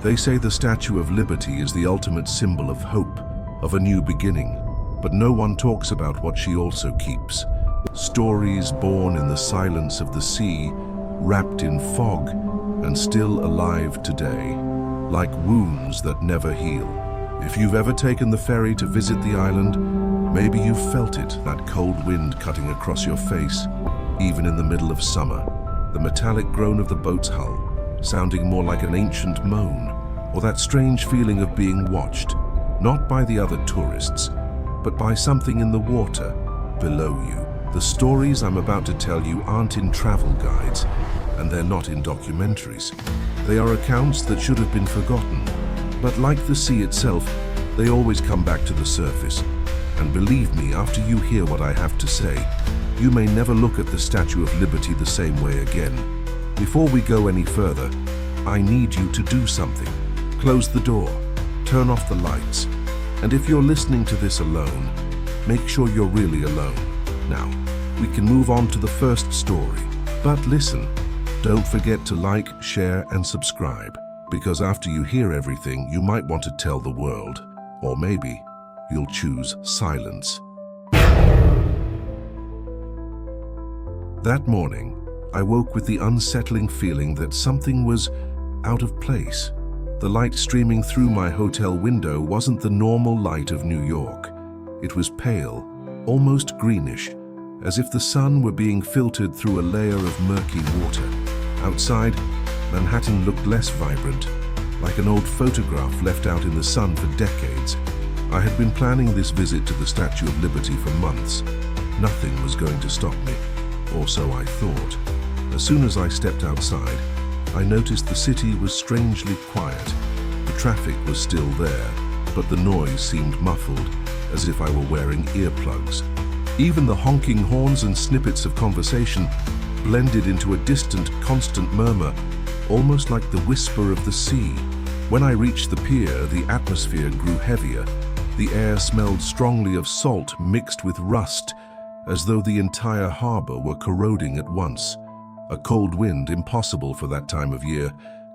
They say the Statue of Liberty is the ultimate symbol of hope, of a new beginning, but no one talks about what she also keeps. Stories born in the silence of the sea, wrapped in fog, and still alive today, like wounds that never heal. If you've ever taken the ferry to visit the island, maybe you've felt it, that cold wind cutting across your face, even in the middle of summer. The metallic groan of the boat's hull, sounding more like an ancient moan, or that strange feeling of being watched, not by the other tourists, but by something in the water below you. The stories I'm about to tell you aren't in travel guides, and they're not in documentaries. They are accounts that should have been forgotten, but like the sea itself, they always come back to the surface. And believe me, after you hear what I have to say, you may never look at the Statue of Liberty the same way again. Before we go any further, I need you to do something. Close the door, turn off the lights, and if you're listening to this alone, make sure you're really alone. Now, we can move on to the first story. But listen, don't forget to like, share, and subscribe, because after you hear everything, you might want to tell the world, or maybe you'll choose silence. That morning, I woke with the unsettling feeling that something was out of place. The light streaming through my hotel window wasn't the normal light of New York. It was pale, almost greenish, as if the sun were being filtered through a layer of murky water. Outside, Manhattan looked less vibrant, like an old photograph left out in the sun for decades. I had been planning this visit to the Statue of Liberty for months. Nothing was going to stop me, or so I thought. As soon as I stepped outside, I noticed the city was strangely quiet. The traffic was still there, but the noise seemed muffled, as if I were wearing earplugs. Even the honking horns and snippets of conversation blended into a distant, constant murmur, almost like the whisper of the sea. When I reached the pier, the atmosphere grew heavier. The air smelled strongly of salt mixed with rust, as though the entire harbor were corroding at once. A cold wind, impossible for that time of year,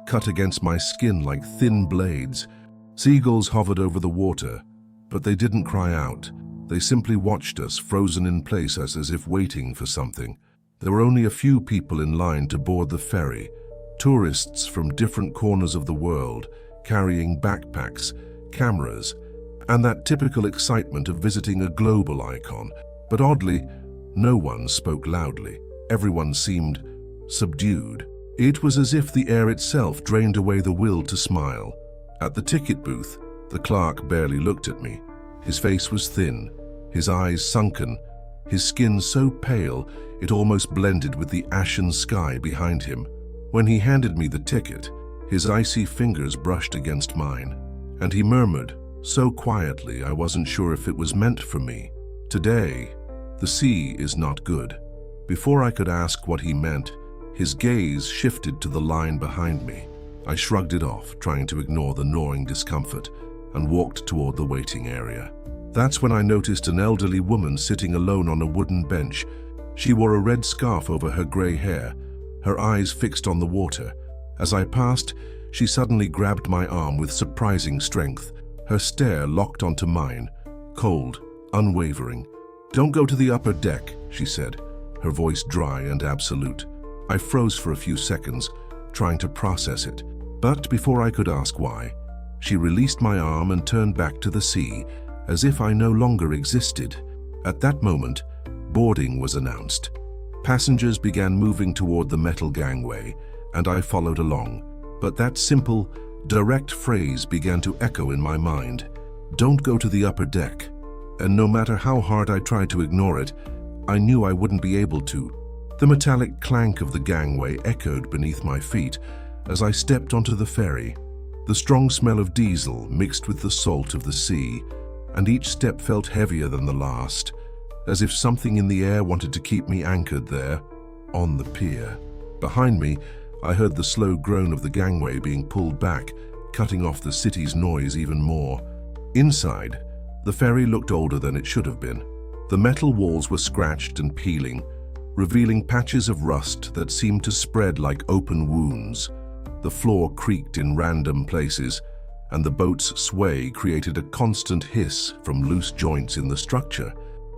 cut against my skin like thin blades. Seagulls hovered over the water, but they didn't cry out. They simply watched us, frozen in place as if waiting for something. There were only a few people in line to board the ferry, tourists from different corners of the world, carrying backpacks, cameras, and that typical excitement of visiting a global icon. But oddly, no one spoke loudly. Everyone seemed subdued. It was as if the air itself drained away the will to smile. At the ticket booth, the clerk barely looked at me. His face was thin, his eyes sunken, his skin so pale it almost blended with the ashen sky behind him. When he handed me the ticket, his icy fingers brushed against mine, and he murmured, so quietly I wasn't sure if it was meant for me, "Today, the sea is not good." Before I could ask what he meant, his gaze shifted to the line behind me. I shrugged it off, trying to ignore the gnawing discomfort, and walked toward the waiting area. That's when I noticed an elderly woman sitting alone on a wooden bench. She wore a red scarf over her gray hair, her eyes fixed on the water. As I passed, she suddenly grabbed my arm with surprising strength. Her stare locked onto mine, cold, unwavering. "Don't go to the upper deck," she said, her voice dry and absolute. I froze for a few seconds, trying to process it. But before I could ask why, she released my arm and turned back to the sea, as if I no longer existed. At that moment, boarding was announced. Passengers began moving toward the metal gangway, and I followed along. But that simple, direct phrase began to echo in my mind. Don't go to the upper deck. And no matter how hard I tried to ignore it, I knew I wouldn't be able to. The metallic clank of the gangway echoed beneath my feet as I stepped onto the ferry. The strong smell of diesel mixed with the salt of the sea, and each step felt heavier than the last, as if something in the air wanted to keep me anchored there, on the pier. Behind me, I heard the slow groan of the gangway being pulled back, cutting off the city's noise even more. Inside, the ferry looked older than it should have been. The metal walls were scratched and peeling, revealing patches of rust that seemed to spread like open wounds. The floor creaked in random places, and the boat's sway created a constant hiss from loose joints in the structure.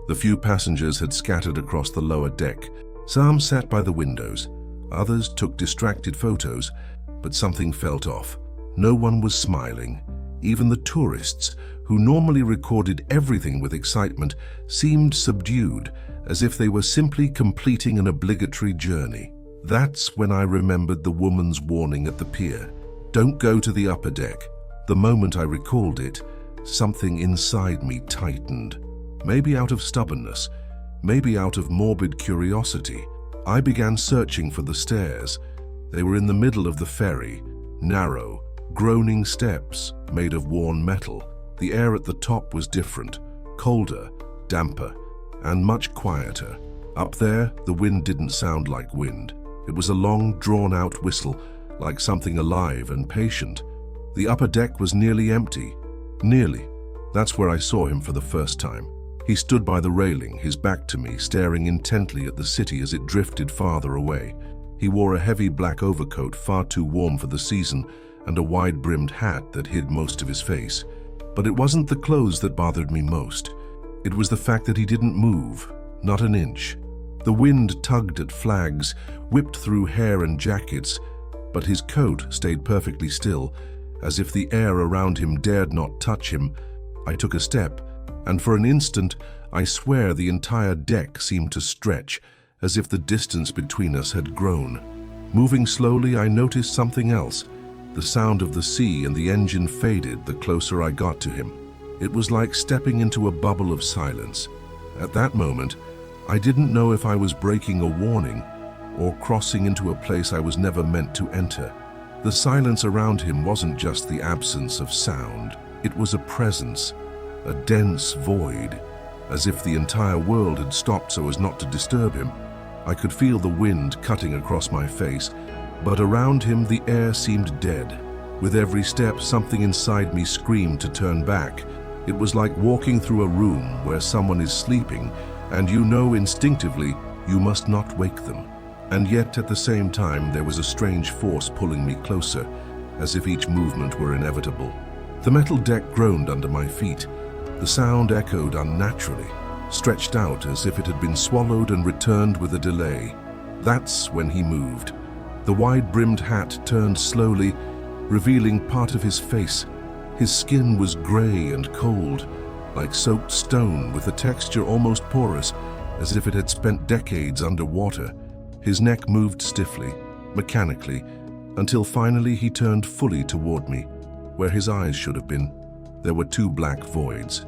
The few passengers had scattered across the lower deck. Some sat by the windows, others took distracted photos, but something felt off. No one was smiling. Even the tourists, who normally recorded everything with excitement, seemed subdued, as if they were simply completing an obligatory journey. That's when I remembered the woman's warning at the pier. Don't go to the upper deck. The moment I recalled it, something inside me tightened. Maybe out of stubbornness, maybe out of morbid curiosity. I began searching for the stairs. They were in the middle of the ferry, narrow, groaning steps made of worn metal. The air at the top was different, colder, damper, and much quieter. Up there, the wind didn't sound like wind. It was a long, drawn-out whistle, like something alive and patient. The upper deck was nearly empty. Nearly. That's where I saw him for the first time. He stood by the railing, his back to me, staring intently at the city as it drifted farther away. He wore a heavy black overcoat far too warm for the season and a wide-brimmed hat that hid most of his face. But it wasn't the clothes that bothered me most. It was the fact that he didn't move, not an inch. The wind tugged at flags, whipped through hair and jackets, but his coat stayed perfectly still, as if the air around him dared not touch him. I took a step, and for an instant, I swear the entire deck seemed to stretch, as if the distance between us had grown. Moving slowly, I noticed something else. The sound of the sea and the engine faded the closer I got to him. It was like stepping into a bubble of silence. At that moment, I didn't know if I was breaking a warning or crossing into a place I was never meant to enter. The silence around him wasn't just the absence of sound. It was a presence, a dense void, as if the entire world had stopped so as not to disturb him. I could feel the wind cutting across my face, but around him the air seemed dead. With every step, something inside me screamed to turn back. It was like walking through a room where someone is sleeping, and you know instinctively you must not wake them. And yet at the same time there was a strange force pulling me closer, as if each movement were inevitable. The metal deck groaned under my feet. The sound echoed unnaturally, stretched out as if it had been swallowed and returned with a delay. That's when he moved. The wide-brimmed hat turned slowly, revealing part of his face. His skin was gray and cold, like soaked stone with a texture almost porous, as if it had spent decades underwater. His neck moved stiffly, mechanically, until finally he turned fully toward me, where his eyes should have been. There were two black voids.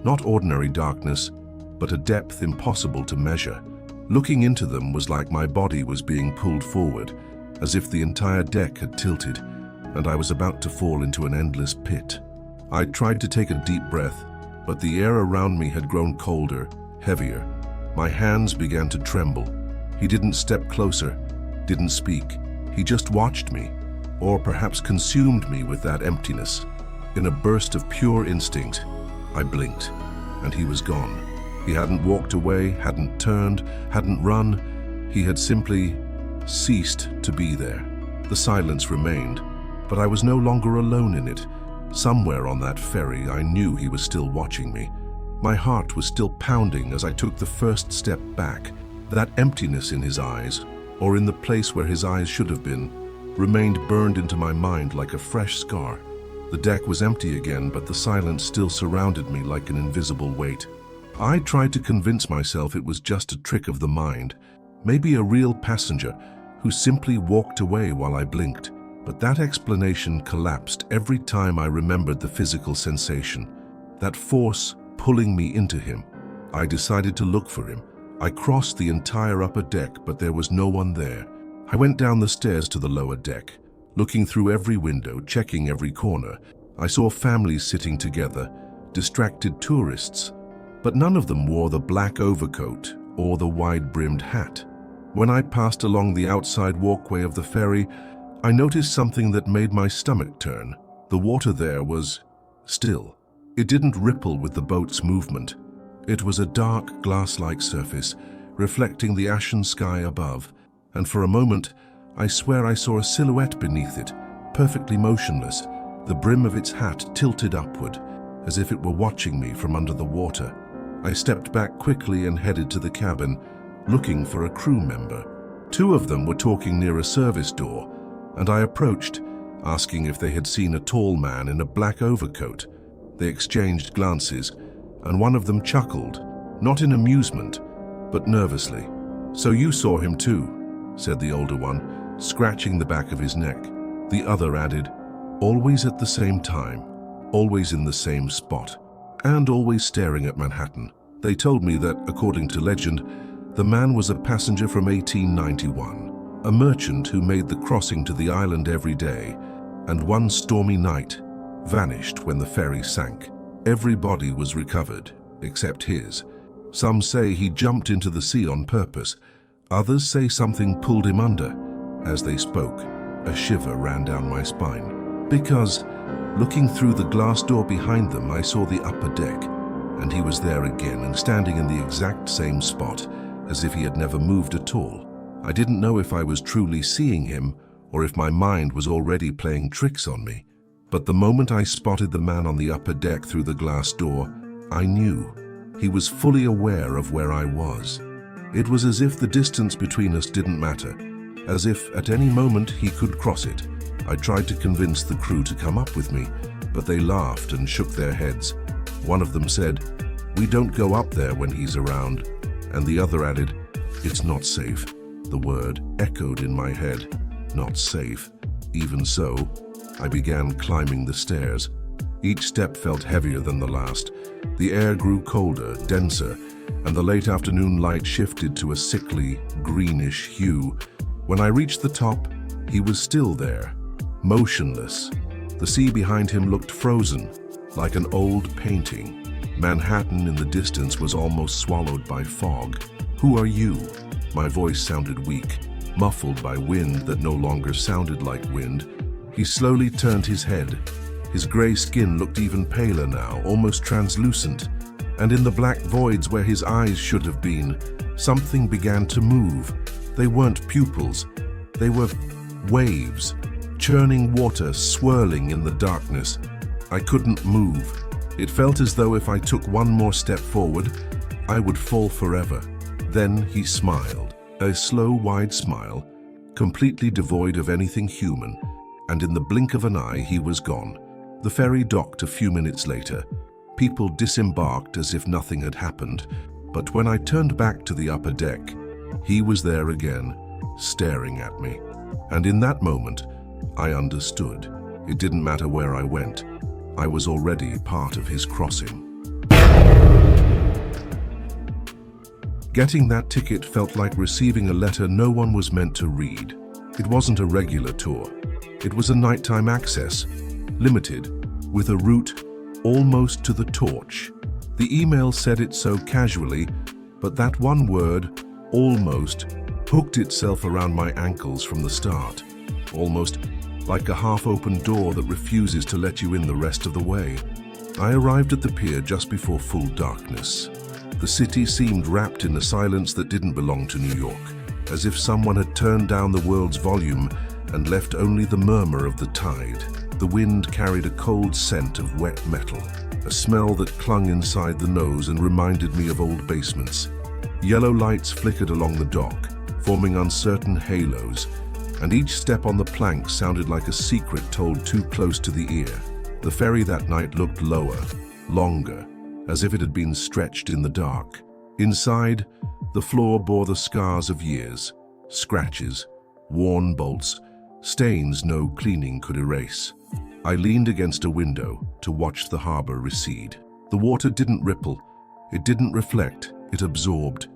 Not ordinary darkness, but a depth impossible to measure. Looking into them was like my body was being pulled forward, as if the entire deck had tilted, and I was about to fall into an endless pit. I tried to take a deep breath, but the air around me had grown colder, heavier. My hands began to tremble. He didn't step closer, didn't speak. He just watched me, or perhaps consumed me with that emptiness. In a burst of pure instinct, I blinked, and he was gone. He hadn't walked away, hadn't turned, hadn't run. He had simply ceased to be there. The silence remained, but I was no longer alone in it. Somewhere on that ferry, I knew he was still watching me. My heart was still pounding as I took the first step back. That emptiness in his eyes, or in the place where his eyes should have been, remained burned into my mind like a fresh scar. The deck was empty again, but the silence still surrounded me like an invisible weight. I tried to convince myself it was just a trick of the mind, maybe a real passenger who simply walked away while I blinked. But that explanation collapsed every time I remembered the physical sensation, that force pulling me into him. I decided to look for him. I crossed the entire upper deck, but there was no one there. I went down the stairs to the lower deck. Looking through every window, checking every corner, I saw families sitting together, distracted tourists, but none of them wore the black overcoat or the wide-brimmed hat. When I passed along the outside walkway of the ferry, I noticed something that made my stomach turn. The water there was still. It didn't ripple with the boat's movement. It was a dark, glass-like surface, reflecting the ashen sky above, and for a moment, I swear I saw a silhouette beneath it, perfectly motionless, the brim of its hat tilted upward, as if it were watching me from under the water. I stepped back quickly and headed to the cabin, looking for a crew member. Two of them were talking near a service door, and I approached, asking if they had seen a tall man in a black overcoat. They exchanged glances, and one of them chuckled, not in amusement, but nervously. "So you saw him too," said the older one, scratching the back of his neck. The other added, "Always at the same time, always in the same spot, and always staring at Manhattan." They told me that, according to legend, the man was a passenger from 1891, a merchant who made the crossing to the island every day, and one stormy night vanished when the ferry sank. Every body was recovered, except his. Some say he jumped into the sea on purpose. Others say something pulled him under. As they spoke, a shiver ran down my spine. Because, looking through the glass door behind them, I saw the upper deck, and he was there again and standing in the exact same spot, as if he had never moved at all. I didn't know if I was truly seeing him, or if my mind was already playing tricks on me. But the moment I spotted the man on the upper deck through the glass door, I knew. He was fully aware of where I was. It was as if the distance between us didn't matter, as if at any moment he could cross it. I tried to convince the crew to come up with me, but they laughed and shook their heads. One of them said, "We don't go up there when he's around," and the other added, "It's not safe." The word echoed in my head, not safe. Even so, I began climbing the stairs. Each step felt heavier than the last. The air grew colder, denser, and the late afternoon light shifted to a sickly, greenish hue. When I reached the top, he was still there, motionless. The sea behind him looked frozen, like an old painting. Manhattan in the distance was almost swallowed by fog. "Who are you?" My voice sounded weak, muffled by wind that no longer sounded like wind. He slowly turned his head. His gray skin looked even paler now, almost translucent, and in the black voids where his eyes should have been, something began to move. They weren't pupils, they were waves, churning water swirling in the darkness. I couldn't move. It felt as though if I took one more step forward, I would fall forever. Then he smiled, a slow, wide smile, completely devoid of anything human, and in the blink of an eye he was gone. The ferry docked a few minutes later. People disembarked as if nothing had happened, but when I turned back to the upper deck, he was there again, staring at me. And in that moment, I understood. It didn't matter where I went. I was already part of his crossing. Getting that ticket felt like receiving a letter no one was meant to read. It wasn't a regular tour. It was a nighttime access, limited, with a route almost to the torch. The email said it so casually, but that one word, almost, hooked itself around my ankles from the start, almost like a half-open door that refuses to let you in the rest of the way. I arrived at the pier just before full darkness. The city seemed wrapped in a silence that didn't belong to New York, as if someone had turned down the world's volume and left only the murmur of the tide. The wind carried a cold scent of wet metal, a smell that clung inside the nose and reminded me of old basements. Yellow lights flickered along the dock, forming uncertain halos, and each step on the plank sounded like a secret told too close to the ear. The ferry that night looked lower, longer, as if it had been stretched in the dark. Inside, the floor bore the scars of years, scratches, worn bolts, stains no cleaning could erase. I leaned against a window to watch the harbor recede. The water didn't ripple, it didn't reflect, it absorbed.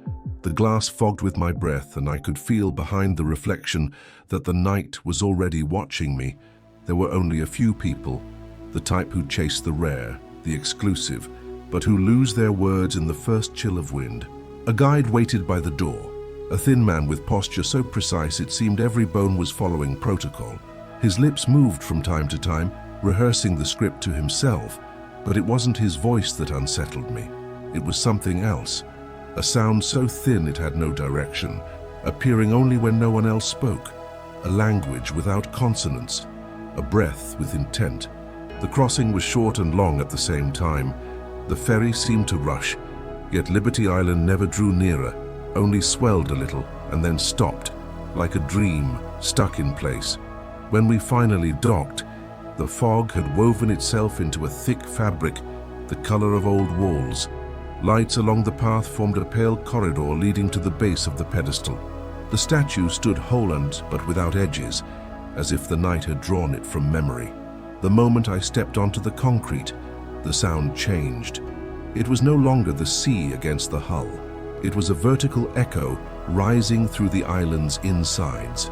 The glass fogged with my breath, and I could feel behind the reflection that the night was already watching me. There were only a few people, the type who chase the rare, the exclusive, but who lose their words in the first chill of wind. A guide waited by the door, a thin man with posture so precise it seemed every bone was following protocol. His lips moved from time to time, rehearsing the script to himself, but it wasn't his voice that unsettled me. It was something else, a sound so thin it had no direction, appearing only when no one else spoke, a language without consonants, a breath with intent. The crossing was short and long at the same time. The ferry seemed to rush, yet Liberty Island never drew nearer, only swelled a little and then stopped, like a dream stuck in place. When we finally docked, the fog had woven itself into a thick fabric, the color of old walls. Lights along the path formed a pale corridor leading to the base of the pedestal. The statue stood whole but without edges, as if the night had drawn it from memory. The moment I stepped onto the concrete, the sound changed. It was no longer the sea against the hull. It was a vertical echo rising through the island's insides.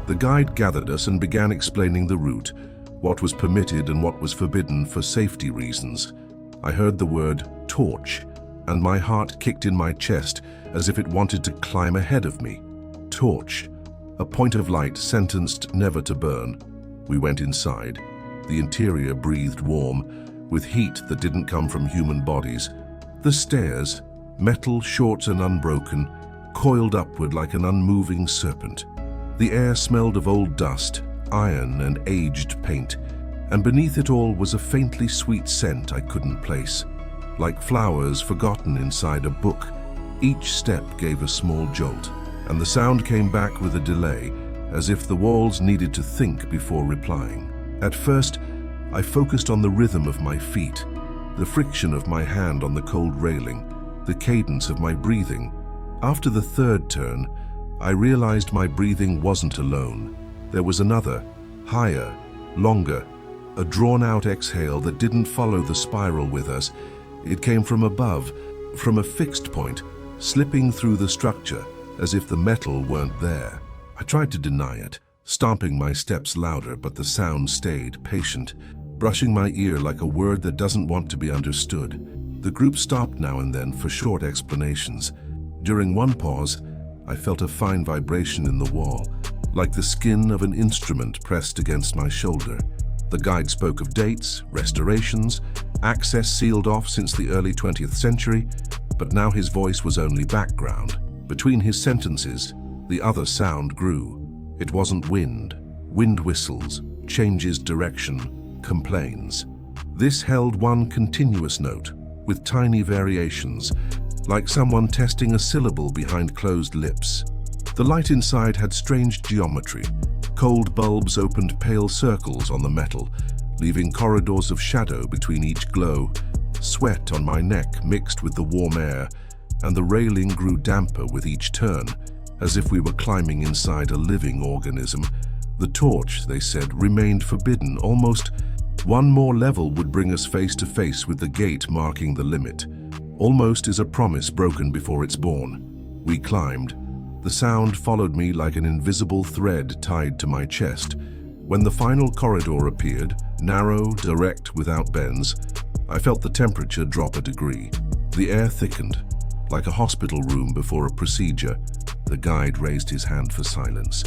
The guide gathered us and began explaining the route, what was permitted and what was forbidden for safety reasons. I heard the word torch, and my heart kicked in my chest as if it wanted to climb ahead of me. Torch, a point of light sentenced never to burn. We went inside. The interior breathed warm, with heat that didn't come from human bodies. The stairs, metal, short and unbroken, coiled upward like an unmoving serpent. The air smelled of old dust, iron and aged paint, and beneath it all was a faintly sweet scent I couldn't place. Like flowers forgotten inside a book, each step gave a small jolt, and the sound came back with a delay, as if the walls needed to think before replying. At first, I focused on the rhythm of my feet, the friction of my hand on the cold railing, the cadence of my breathing. After the third turn, I realized my breathing wasn't alone. There was another, higher, longer, a drawn-out exhale that didn't follow the spiral with us. It came from above, from a fixed point, slipping through the structure, as if the metal weren't there. I tried to deny it, stomping my steps louder, but the sound stayed, patient, brushing my ear like a word that doesn't want to be understood. The group stopped now and then for short explanations. During one pause, I felt a fine vibration in the wall, like the skin of an instrument pressed against my shoulder. The guide spoke of dates, restorations, access sealed off since the early 20th century, but now his voice was only background. Between his sentences, the other sound grew. It wasn't wind. Wind whistles, changes direction, complains. This held one continuous note, with tiny variations, like someone testing a syllable behind closed lips. The light inside had strange geometry. Cold bulbs opened pale circles on the metal, leaving corridors of shadow between each glow. Sweat on my neck mixed with the warm air, and the railing grew damper with each turn, as if we were climbing inside a living organism. The torch, they said, remained forbidden. Almost one more level would bring us face to face with the gate marking the limit. Almost is a promise broken before it's born. We climbed. The sound followed me like an invisible thread tied to my chest. When the final corridor appeared, narrow, direct, without bends, I felt the temperature drop a degree. The air thickened, like a hospital room before a procedure. The guide raised his hand for silence,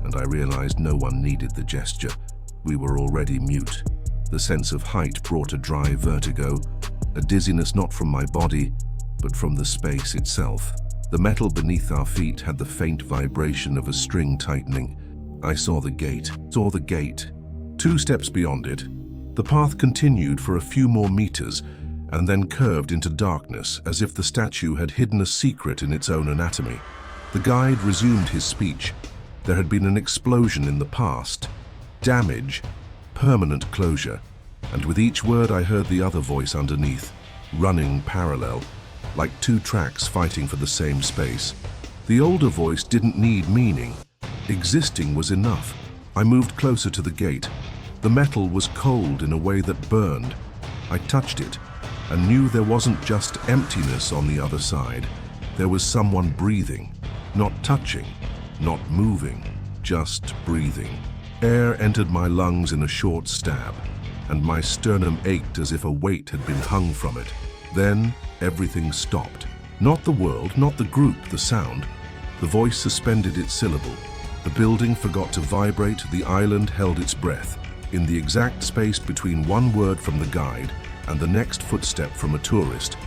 and I realized no one needed the gesture. We were already mute. The sense of height brought a dry vertigo, a dizziness not from my body, but from the space itself. The metal beneath our feet had the faint vibration of a string tightening. I saw the gate. 2 steps beyond it. The path continued for a few more meters, and then curved into darkness, as if the statue had hidden a secret in its own anatomy. The guide resumed his speech. There had been an explosion in the past. Damage, permanent closure. And with each word I heard the other voice underneath, running parallel, like 2 tracks fighting for the same space. The older voice didn't need meaning. Existing was enough. I moved closer to the gate. The metal was cold in a way that burned. I touched it and knew there wasn't just emptiness on the other side. There was someone breathing, not touching, not moving, just breathing. Air entered my lungs in a short stab, and my sternum ached as if a weight had been hung from it. Then everything stopped. Not the world, not the group, the sound. The voice suspended its syllable. The building forgot to vibrate, the island held its breath. In the exact space between one word from the guide and the next footstep from a tourist,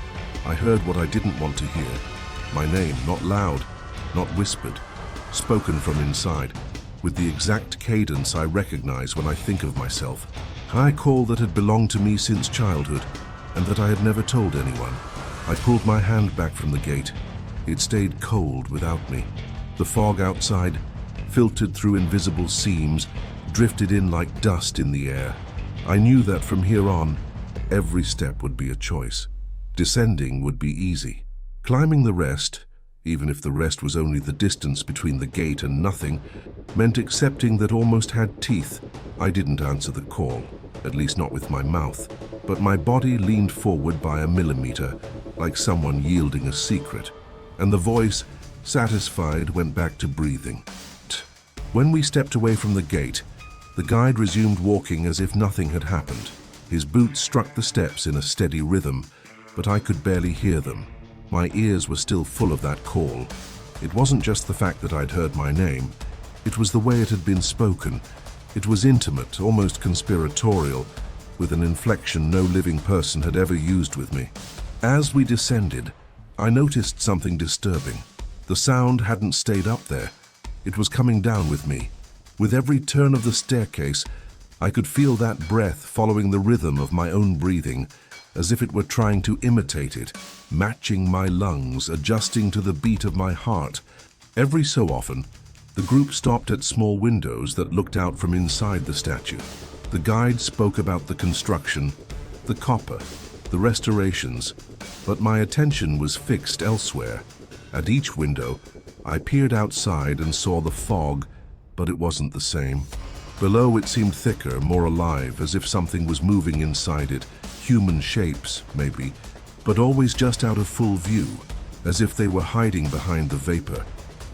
I heard what I didn't want to hear. My name, not loud, not whispered, spoken from inside. with the exact cadence I recognize when I think of myself. I call that had belonged to me since childhood, and that I had never told anyone. I pulled my hand back from the gate. It stayed cold without me. The fog outside, filtered through invisible seams, drifted in like dust in the air. I knew that from here on, every step would be a choice. Descending would be easy. Climbing the rest, even if the rest was only the distance between the gate and nothing, meant accepting that almost had teeth. I didn't answer the call, at least not with my mouth, but my body leaned forward by a millimeter, like someone yielding a secret, and the voice, satisfied, went back to breathing. When we stepped away from the gate, the guide resumed walking as if nothing had happened. His boots struck the steps in a steady rhythm, but I could barely hear them. My ears were still full of that call. It wasn't just the fact that I'd heard my name. It was the way it had been spoken. It was intimate, almost conspiratorial, with an inflection no living person had ever used with me. As we descended, I noticed something disturbing. The sound hadn't stayed up there. It was coming down with me. With every turn of the staircase, I could feel that breath following the rhythm of my own breathing, as if it were trying to imitate it, matching my lungs, adjusting to the beat of my heart. Every so often, the group stopped at small windows that looked out from inside the statue. The guide spoke about the construction, the copper, the restorations, but my attention was fixed elsewhere. At each window, I peered outside and saw the fog, but it wasn't the same. Below, it seemed thicker, more alive, as if something was moving inside it. Human shapes, maybe, but always just out of full view, as if they were hiding behind the vapor.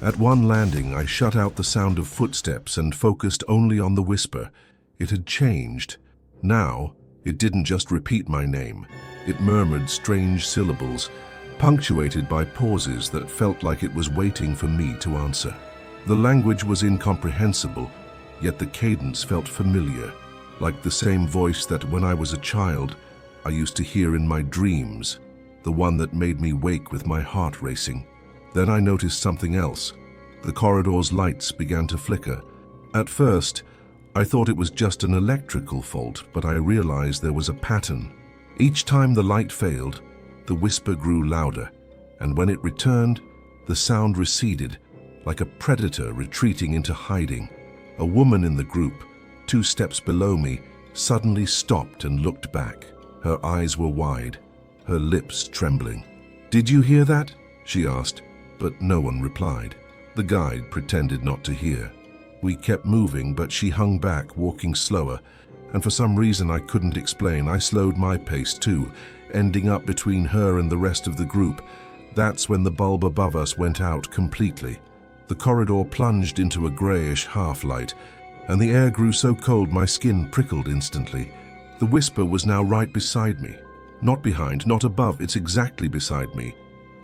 At one landing, I shut out the sound of footsteps and focused only on the whisper. It had changed. Now, it didn't just repeat my name. It murmured strange syllables, punctuated by pauses that felt like it was waiting for me to answer. The language was incomprehensible, yet the cadence felt familiar, like the same voice that when I was a child, I used to hear in my dreams, the one that made me wake with my heart racing. Then I noticed something else. The corridor's lights began to flicker. At first, I thought it was just an electrical fault, but I realized there was a pattern. Each time the light failed, the whisper grew louder, and when it returned, the sound receded, like a predator retreating into hiding. A woman in the group, 2 steps below me, suddenly stopped and looked back. Her eyes were wide, her lips trembling. "Did you hear that?" she asked, but no one replied. The guide pretended not to hear. We kept moving, but she hung back, walking slower, and for some reason I couldn't explain, I slowed my pace too, ending up between her and the rest of the group. That's when the bulb above us went out completely. The corridor plunged into a grayish half-light, and the air grew so cold my skin prickled instantly. The whisper was now right beside me. Not behind, not above, it's exactly beside me.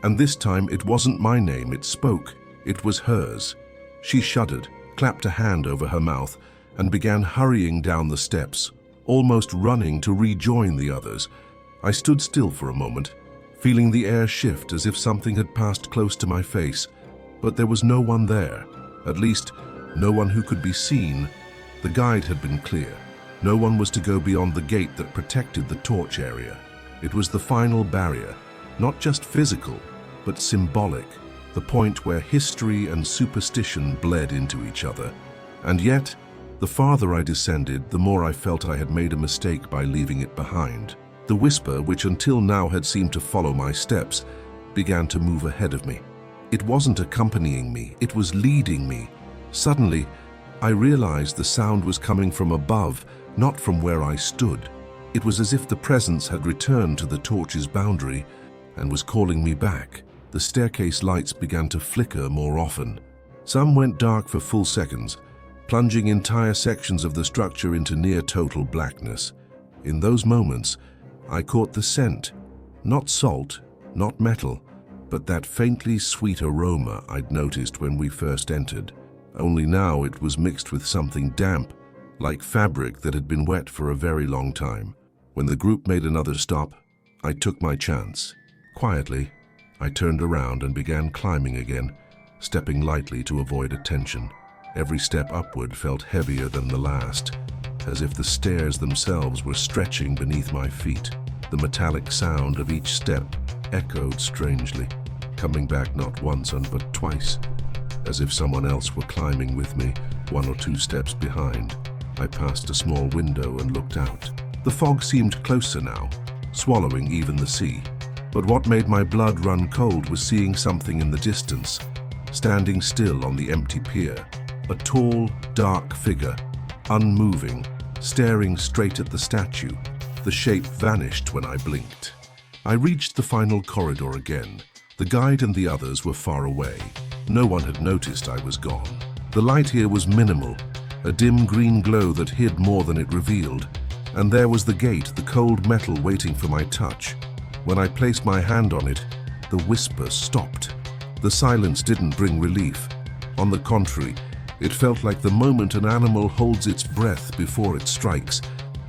And this time it wasn't my name it spoke, it was hers. She shuddered, clapped a hand over her mouth, and began hurrying down the steps, almost running to rejoin the others. I stood still for a moment, feeling the air shift as if something had passed close to my face. But there was no one there, at least no one who could be seen. The guide had been clear. No one was to go beyond the gate that protected the torch area. It was the final barrier, not just physical, but symbolic, the point where history and superstition bled into each other. And yet, the farther I descended, the more I felt I had made a mistake by leaving it behind. The whisper, which until now had seemed to follow my steps, began to move ahead of me. It wasn't accompanying me, it was leading me. Suddenly, I realized the sound was coming from above, not from where I stood. It was as if the presence had returned to the torch's boundary and was calling me back. The staircase lights began to flicker more often. Some went dark for full seconds, plunging entire sections of the structure into near total blackness. In those moments, I caught the scent, not salt, not metal, but that faintly sweet aroma I'd noticed when we first entered. Only now it was mixed with something damp, like fabric that had been wet for a very long time. When the group made another stop, I took my chance. Quietly, I turned around and began climbing again, stepping lightly to avoid attention. Every step upward felt heavier than the last, as if the stairs themselves were stretching beneath my feet. The metallic sound of each step echoed strangely, coming back not once but twice, as if someone else were climbing with me, 1 or 2 steps behind. I passed a small window and looked out. The fog seemed closer now, swallowing even the sea. But what made my blood run cold was seeing something in the distance, standing still on the empty pier. A tall, dark figure, unmoving, staring straight at the statue. The shape vanished when I blinked. I reached the final corridor again. The guide and the others were far away. No one had noticed I was gone. The light here was minimal, a dim green glow that hid more than it revealed. And there was the gate, the cold metal waiting for my touch. When I placed my hand on it, the whisper stopped. The silence didn't bring relief. On the contrary, it felt like the moment an animal holds its breath before it strikes.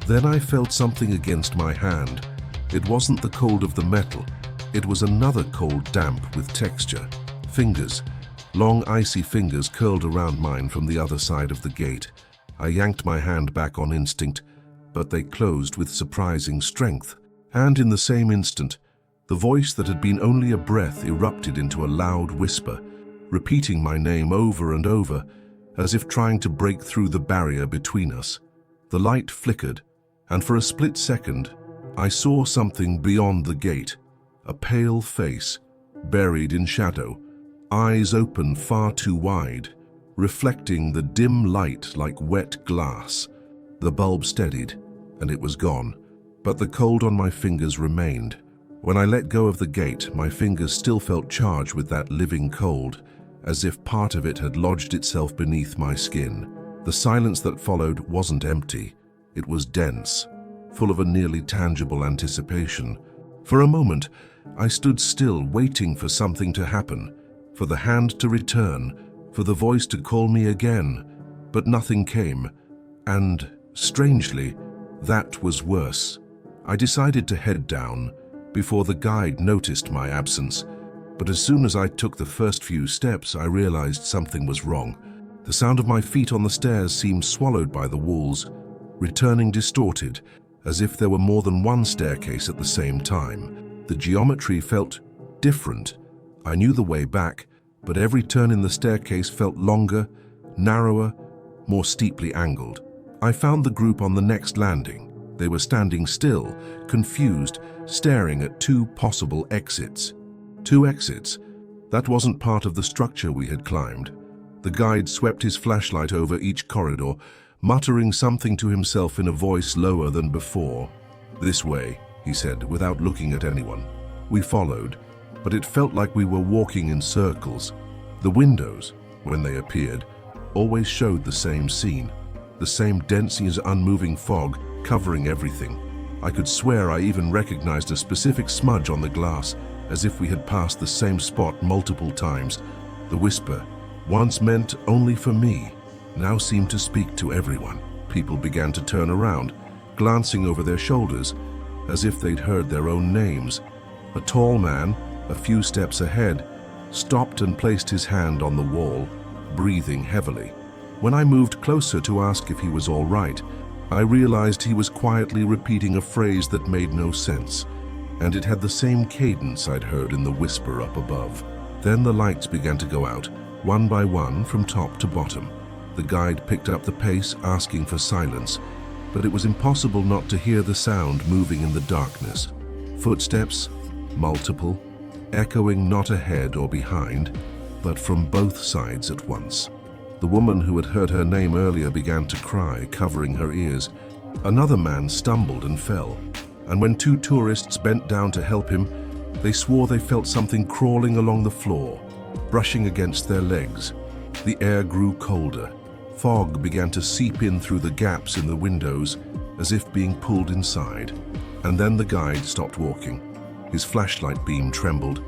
Then I felt something against my hand. It wasn't the cold of the metal. It was another cold damp with texture. Fingers, long icy fingers curled around mine from the other side of the gate. I yanked my hand back on instinct, but they closed with surprising strength. And in the same instant, the voice that had been only a breath erupted into a loud whisper, repeating my name over and over, as if trying to break through the barrier between us. The light flickered, and for a split second, I saw something beyond the gate. A pale face, buried in shadow, eyes open far too wide, reflecting the dim light like wet glass. The bulb steadied, and it was gone, but the cold on my fingers remained. When I let go of the gate, my fingers still felt charged with that living cold, as if part of it had lodged itself beneath my skin. The silence that followed wasn't empty. It was dense, full of a nearly tangible anticipation. For a moment, I stood still, waiting for something to happen, for the hand to return, for the voice to call me again. But nothing came, and, strangely, that was worse. I decided to head down before the guide noticed my absence, but as soon as I took the first few steps, I realized something was wrong. The sound of my feet on the stairs seemed swallowed by the walls, returning distorted, as if there were more than one staircase at the same time. The geometry felt different. I knew the way back, but every turn in the staircase felt longer, narrower, more steeply angled. I found the group on the next landing. They were standing still, confused, staring at 2 possible exits. 2 exits? That wasn't part of the structure we had climbed. The guide swept his flashlight over each corridor, muttering something to himself in a voice lower than before. "This way," he said, without looking at anyone. We followed, but it felt like we were walking in circles. The windows, when they appeared, always showed the same scene, the same dense as unmoving fog covering everything. I could swear I even recognized a specific smudge on the glass, as if we had passed the same spot multiple times. The whisper, once meant only for me, now seemed to speak to everyone. People began to turn around, glancing over their shoulders, as if they'd heard their own names. A tall man, a few steps ahead, stopped and placed his hand on the wall, breathing heavily. When I moved closer to ask if he was all right, I realized he was quietly repeating a phrase that made no sense, and it had the same cadence I'd heard in the whisper up above. Then the lights began to go out, one by one, from top to bottom. The guide picked up the pace, asking for silence, but it was impossible not to hear the sound moving in the darkness. Footsteps, multiple, echoing not ahead or behind, but from both sides at once. The woman who had heard her name earlier began to cry, covering her ears. Another man stumbled and fell, and when 2 tourists bent down to help him, they swore they felt something crawling along the floor, brushing against their legs. The air grew colder. Fog began to seep in through the gaps in the windows, as if being pulled inside. And then the guide stopped walking. His flashlight beam trembled.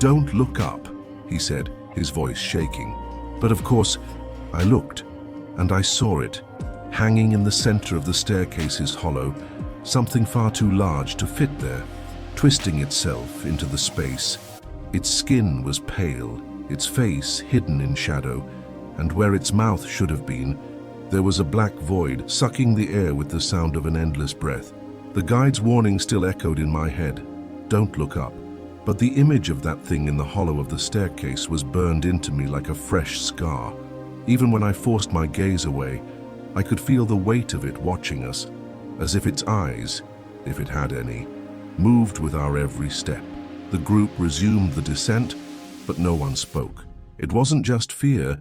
"Don't look up," he said, his voice shaking. But of course, I looked, and I saw it, hanging in the center of the staircase's hollow, something far too large to fit there, twisting itself into the space. Its skin was pale, its face hidden in shadow, and where its mouth should have been, there was a black void sucking the air with the sound of an endless breath. The guide's warning still echoed in my head, "Don't look up." But the image of that thing in the hollow of the staircase was burned into me like a fresh scar. Even when I forced my gaze away, I could feel the weight of it watching us, as if its eyes, if it had any, moved with our every step. The group resumed the descent, but no one spoke. It wasn't just fear,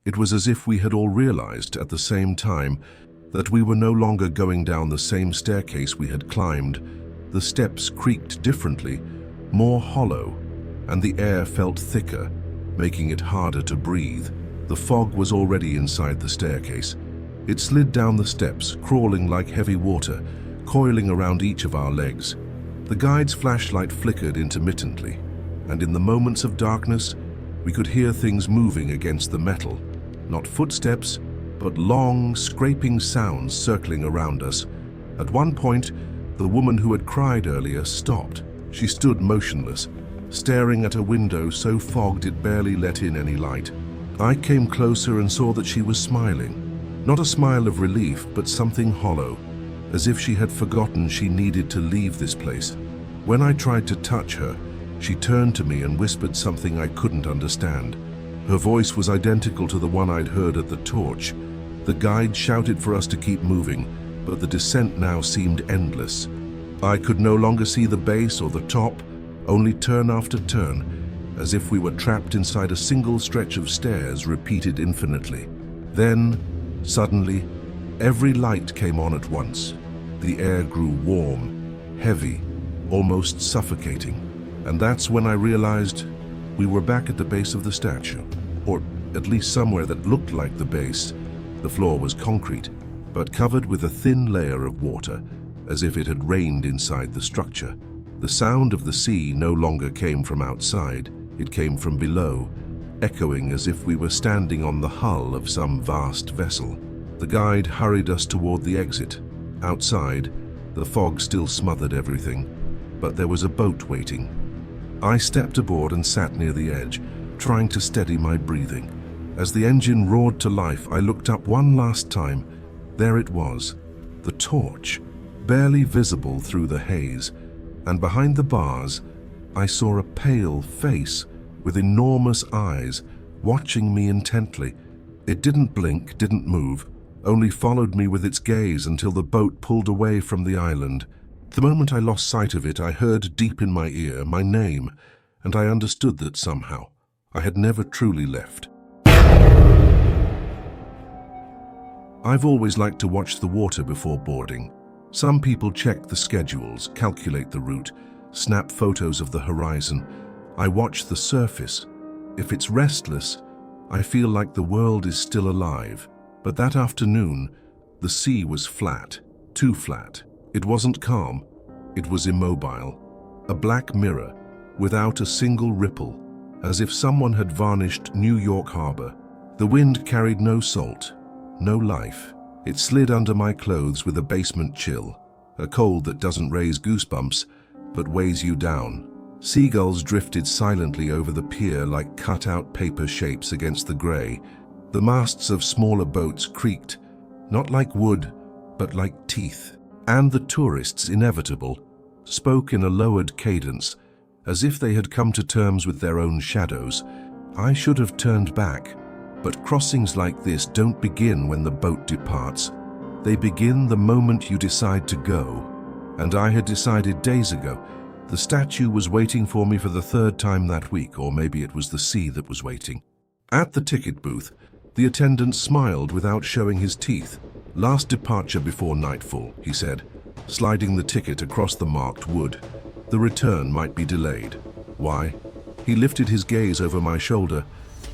it was as if we had all realized at the same time that we were no longer going down the same staircase we had climbed. The steps creaked differently, more hollow, and the air felt thicker, making it harder to breathe. The fog was already inside the staircase. It slid down the steps, crawling like heavy water, coiling around each of our legs. The guide's flashlight flickered intermittently, and in the moments of darkness, we could hear things moving against the metal. Not footsteps, but long, scraping sounds circling around us. At one point, the woman who had cried earlier stopped. She stood motionless, staring at a window so fogged it barely let in any light. I came closer and saw that she was smiling. Not a smile of relief, but something hollow, as if she had forgotten she needed to leave this place. When I tried to touch her, she turned to me and whispered something I couldn't understand. Her voice was identical to the one I'd heard at the torch. The guide shouted for us to keep moving, but the descent now seemed endless. I could no longer see the base or the top, only turn after turn, as if we were trapped inside a single stretch of stairs repeated infinitely. Then, suddenly, every light came on at once. The air grew warm, heavy, almost suffocating. And that's when I realized we were back at the base of the statue, or at least somewhere that looked like the base. The floor was concrete, but covered with a thin layer of water, as if it had rained inside the structure. The sound of the sea no longer came from outside, it came from below, echoing as if we were standing on the hull of some vast vessel. The guide hurried us toward the exit. Outside, the fog still smothered everything, but there was a boat waiting. I stepped aboard and sat near the edge, trying to steady my breathing. As the engine roared to life, I looked up one last time. There it was, the torch, barely visible through the haze, and behind the bars, I saw a pale face with enormous eyes, watching me intently. It didn't blink, didn't move, only followed me with its gaze until the boat pulled away from the island. The moment I lost sight of it, I heard deep in my ear my name, and I understood that somehow I had never truly left. I've always liked to watch the water before boarding. Some people check the schedules, calculate the route, snap photos of the horizon. I watch the surface. If it's restless, I feel like the world is still alive. But that afternoon, the sea was flat, too flat. It wasn't calm, it was immobile. A black mirror, without a single ripple, as if someone had varnished New York Harbor. The wind carried no salt, no life. It slid under my clothes with a basement chill, a cold that doesn't raise goosebumps, but weighs you down. Seagulls drifted silently over the pier like cut-out paper shapes against the gray. The masts of smaller boats creaked, not like wood, but like teeth. And the tourists, inevitable, spoke in a lowered cadence, as if they had come to terms with their own shadows. I should have turned back. But crossings like this don't begin when the boat departs. They begin the moment you decide to go. And I had decided days ago. The statue was waiting for me for the third time that week, or maybe it was the sea that was waiting. At the ticket booth, the attendant smiled without showing his teeth. "Last departure before nightfall," he said, sliding the ticket across the marked wood. "The return might be delayed." "Why?" He lifted his gaze over my shoulder,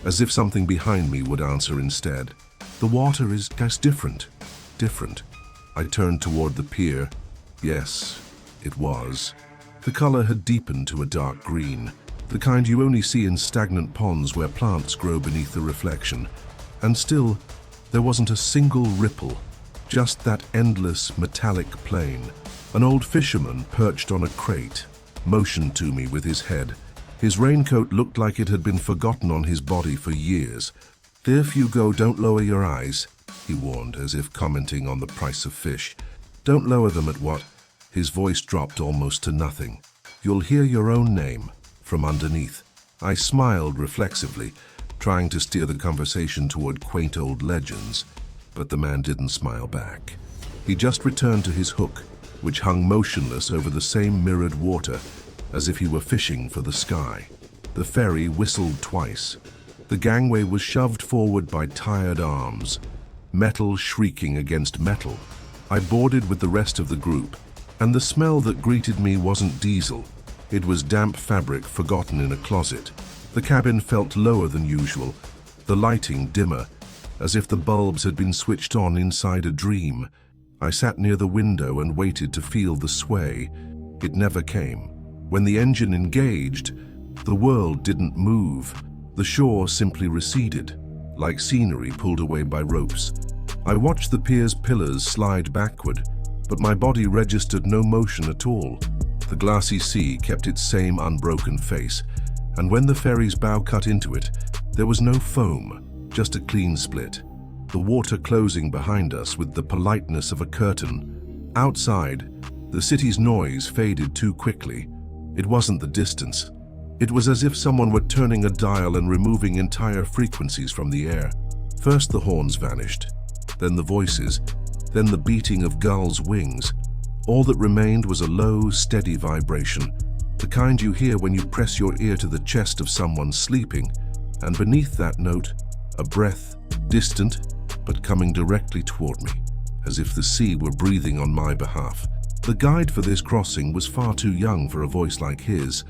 as if something behind me would answer instead. "The water is just different. Different." I turned toward the pier. Yes, it was. The color had deepened to a dark green, the kind you only see in stagnant ponds where plants grow beneath the reflection. And still, there wasn't a single ripple, just that endless metallic plain. An old fisherman perched on a crate motioned to me with his head. His raincoat looked like it had been forgotten on his body for years. "If you go, don't lower your eyes," he warned, as if commenting on the price of fish. "Don't lower them at what?" His voice dropped almost to nothing. "You'll hear your own name from underneath." I smiled reflexively, trying to steer the conversation toward quaint old legends, but the man didn't smile back. He just returned to his hook, which hung motionless over the same mirrored water, as if he were fishing for the sky. The ferry whistled twice. The gangway was shoved forward by tired arms, metal shrieking against metal. I boarded with the rest of the group, and the smell that greeted me wasn't diesel. It was damp fabric forgotten in a closet. The cabin felt lower than usual, the lighting dimmer, as if the bulbs had been switched on inside a dream. I sat near the window and waited to feel the sway. It never came. When the engine engaged, the world didn't move. The shore simply receded, like scenery pulled away by ropes. I watched the pier's pillars slide backward, but my body registered no motion at all. The glassy sea kept its same unbroken face, and when the ferry's bow cut into it, there was no foam, just a clean split. The water closing behind us with the politeness of a curtain. Outside, the city's noise faded too quickly. It wasn't the distance. It was as if someone were turning a dial and removing entire frequencies from the air. First the horns vanished, then the voices, then the beating of gulls' wings. All that remained was a low, steady vibration, the kind you hear when you press your ear to the chest of someone sleeping, and beneath that note, a breath, distant, but coming directly toward me, as if the sea were breathing on my behalf. The guide for this crossing was far too young for a voice like his,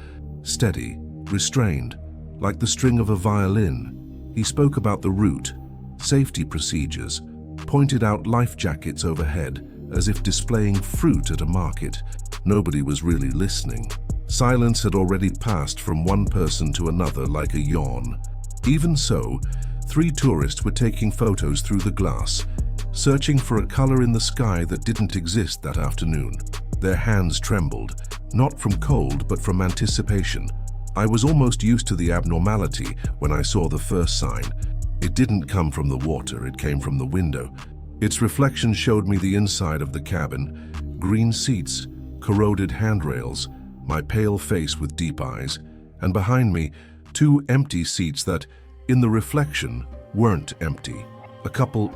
steady, restrained, like the string of a violin. He spoke about the route, safety procedures, pointed out life jackets overhead, as if displaying fruit at a market. Nobody was really listening. Silence had already passed from one person to another like a yawn. Even so, 3 tourists were taking photos through the glass, searching for a color in the sky that didn't exist that afternoon. Their hands trembled, not from cold but from anticipation. I was almost used to the abnormality when I saw the first sign. It didn't come from the water, it came from the window. Its reflection showed me the inside of the cabin, green seats, corroded handrails, my pale face with deep eyes, and behind me, 2 empty seats that, in the reflection, weren't empty. A couple,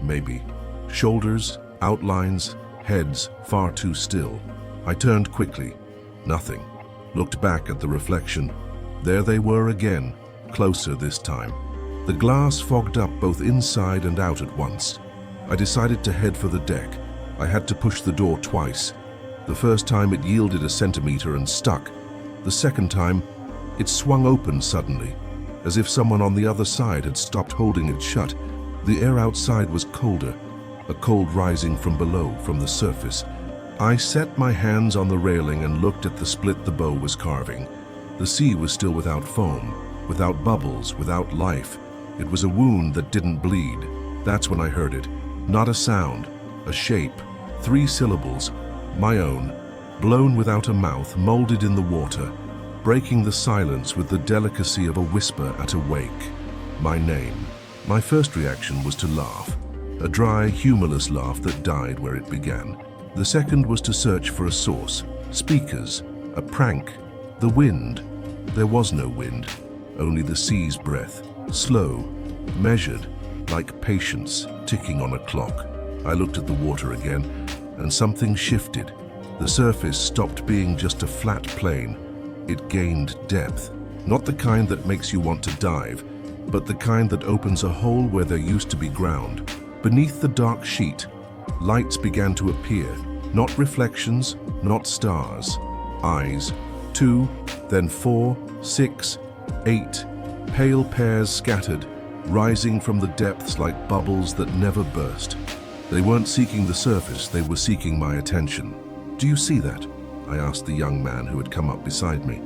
maybe. Shoulders, outlines, heads far too still. I turned quickly. Nothing. Looked back at the reflection. There they were again, closer this time. The glass fogged up both inside and out at once. I decided to head for the deck. I had to push the door twice. The first time it yielded a centimeter and stuck. The second time, it swung open suddenly, as if someone on the other side had stopped holding it shut. The air outside was colder, a cold rising from below, from the surface. I set my hands on the railing and looked at the split the bow was carving. The sea was still without foam, without bubbles, without life. It was a wound that didn't bleed. That's when I heard it. Not a sound, a shape, 3 syllables, my own, blown without a mouth, molded in the water, breaking the silence with the delicacy of a whisper at a wake. My name. My first reaction was to laugh, a dry, humorless laugh that died where it began. The second was to search for a source, speakers, a prank, the wind. There was no wind, only the sea's breath, slow, measured, like patience ticking on a clock. I looked at the water again, and something shifted. The surface stopped being just a flat plane. It gained depth, not the kind that makes you want to dive, but the kind that opens a hole where there used to be ground. Beneath the dark sheet, lights began to appear, not reflections, not stars. Eyes, 2, then 4, 6, 8, pale pairs scattered, rising from the depths like bubbles that never burst. They weren't seeking the surface, they were seeking my attention. "Do you see that?" I asked the young man who had come up beside me.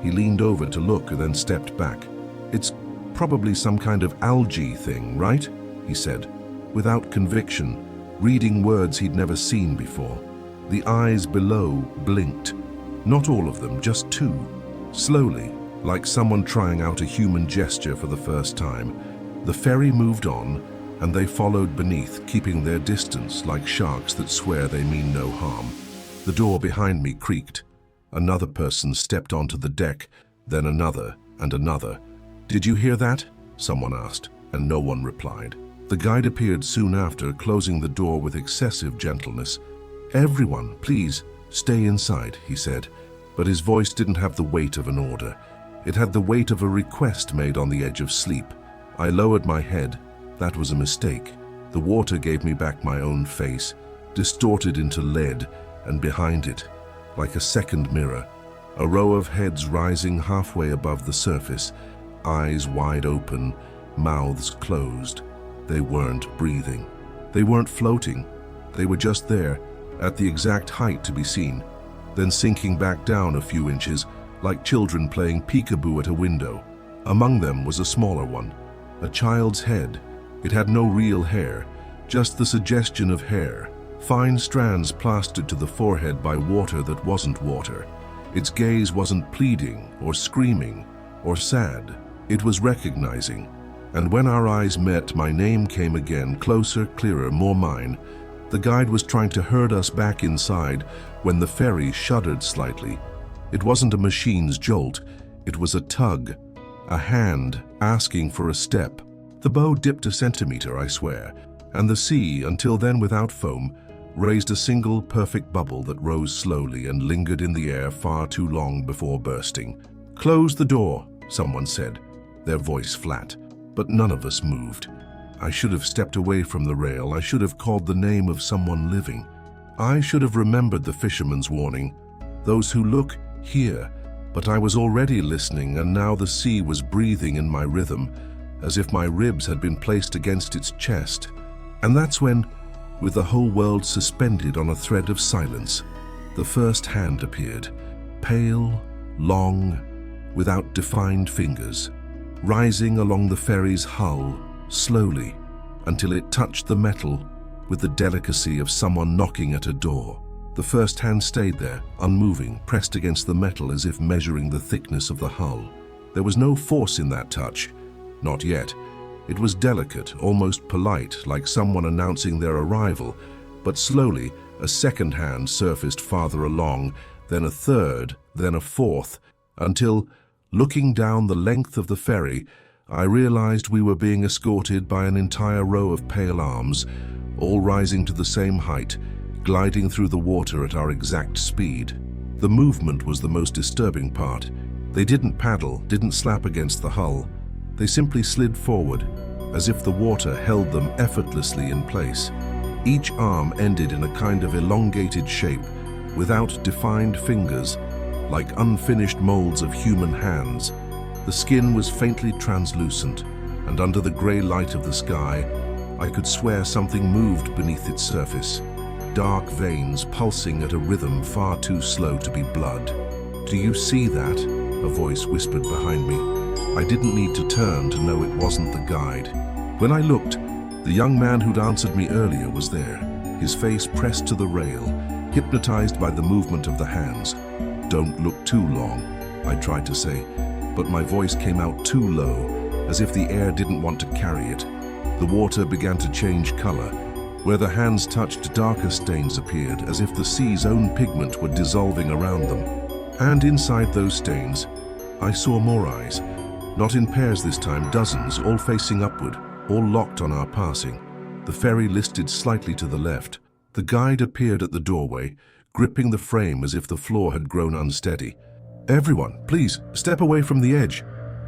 He leaned over to look and then stepped back. "It's probably some kind of algae thing, right?" he said, without conviction, reading words he'd never seen before. The eyes below blinked. Not all of them, just 2. Slowly, like someone trying out a human gesture for the first time. The ferry moved on, and they followed beneath, keeping their distance like sharks that swear they mean no harm. The door behind me creaked. Another person stepped onto the deck, then another and another. "Did you hear that?" someone asked, and no one replied. The guide appeared soon after, closing the door with excessive gentleness. "Everyone, please, stay inside," he said, but his voice didn't have the weight of an order. It had the weight of a request made on the edge of sleep. I lowered my head. That was a mistake. The water gave me back my own face, distorted into lead, and behind it, like a second mirror, a row of heads rising halfway above the surface, eyes wide open, mouths closed. They weren't breathing. They weren't floating. They were just there, at the exact height to be seen, then sinking back down a few inches, like children playing peekaboo at a window. Among them was a smaller one, a child's head. It had no real hair, just the suggestion of hair, fine strands plastered to the forehead by water that wasn't water. Its gaze wasn't pleading or screaming or sad. It was recognizing. And when our eyes met, my name came again, closer, clearer, more mine. The guide was trying to herd us back inside when the ferry shuddered slightly. It wasn't a machine's jolt. It was a tug, a hand asking for a step. The bow dipped a centimeter, I swear, and the sea, until then without foam, raised a single perfect bubble that rose slowly and lingered in the air far too long before bursting. "Close the door," someone said, their voice flat, but none of us moved. I should have stepped away from the rail. I should have called the name of someone living. I should have remembered the fisherman's warning. Those who look, hear. But I was already listening, and now the sea was breathing in my rhythm, as if my ribs had been placed against its chest. And that's when, with the whole world suspended on a thread of silence, the first hand appeared, pale, long, without defined fingers, rising along the ferry's hull, slowly, until it touched the metal with the delicacy of someone knocking at a door. The first hand stayed there, unmoving, pressed against the metal as if measuring the thickness of the hull. There was no force in that touch. Not yet. It was delicate, almost polite, like someone announcing their arrival, but slowly a second hand surfaced farther along, then a third, then a fourth, until, looking down the length of the ferry, I realized we were being escorted by an entire row of pale arms, all rising to the same height, gliding through the water at our exact speed. The movement was the most disturbing part. They didn't paddle, didn't slap against the hull. They simply slid forward, as if the water held them effortlessly in place. Each arm ended in a kind of elongated shape, without defined fingers, like unfinished molds of human hands. The skin was faintly translucent, and under the grey light of the sky, I could swear something moved beneath its surface. Dark veins pulsing at a rhythm far too slow to be blood. "Do you see that?" a voice whispered behind me. I didn't need to turn to know it wasn't the guide. When I looked, the young man who'd answered me earlier was there, his face pressed to the rail, hypnotized by the movement of the hands. "Don't look too long," I tried to say, but my voice came out too low, as if the air didn't want to carry it. The water began to change color. Where the hands touched, darker stains appeared, as if the sea's own pigment were dissolving around them. And inside those stains, I saw more eyes. Not in pairs this time, dozens, all facing upward, all locked on our passing. The ferry listed slightly to the left. The guide appeared at the doorway, gripping the frame as if the floor had grown unsteady. "Everyone, please, step away from the edge."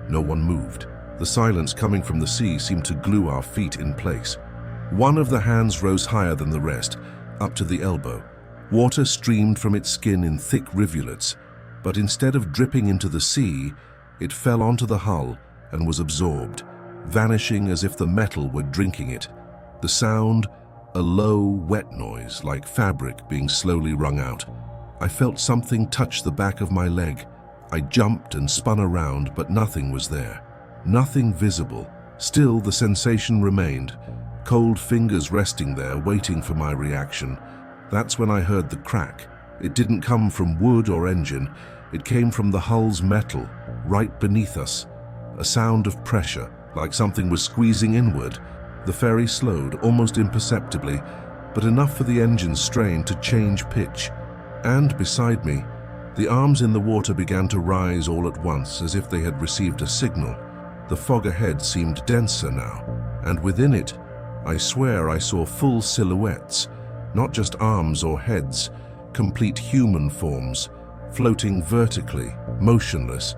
No one moved. The silence coming from the sea seemed to glue our feet in place. One of the hands rose higher than the rest, up to the elbow. Water streamed from its skin in thick rivulets, but instead of dripping into the sea, it fell onto the hull and was absorbed, vanishing as if the metal were drinking it. The sound, a low, wet noise, like fabric being slowly wrung out. I felt something touch the back of my leg. I jumped and spun around, but nothing was there. Nothing visible. Still, the sensation remained, cold fingers resting there, waiting for my reaction. That's when I heard the crack. It didn't come from wood or engine. It came from the hull's metal, right beneath us. A sound of pressure, like something was squeezing inward. The ferry slowed, almost imperceptibly, but enough for the engine's strain to change pitch. And beside me, the arms in the water began to rise all at once, as if they had received a signal. The fog ahead seemed denser now, and within it, I swear I saw full silhouettes, not just arms or heads, complete human forms, floating vertically, motionless,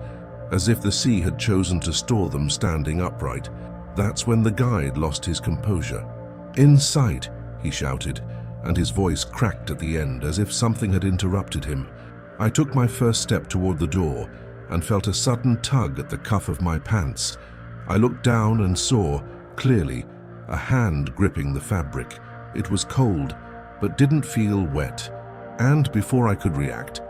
as if the sea had chosen to store them standing upright. That's when the guide lost his composure. "In sight," he shouted, and his voice cracked at the end as if something had interrupted him. I took my first step toward the door and felt a sudden tug at the cuff of my pants. I looked down and saw, clearly, a hand gripping the fabric. It was cold, but didn't feel wet. And before I could react,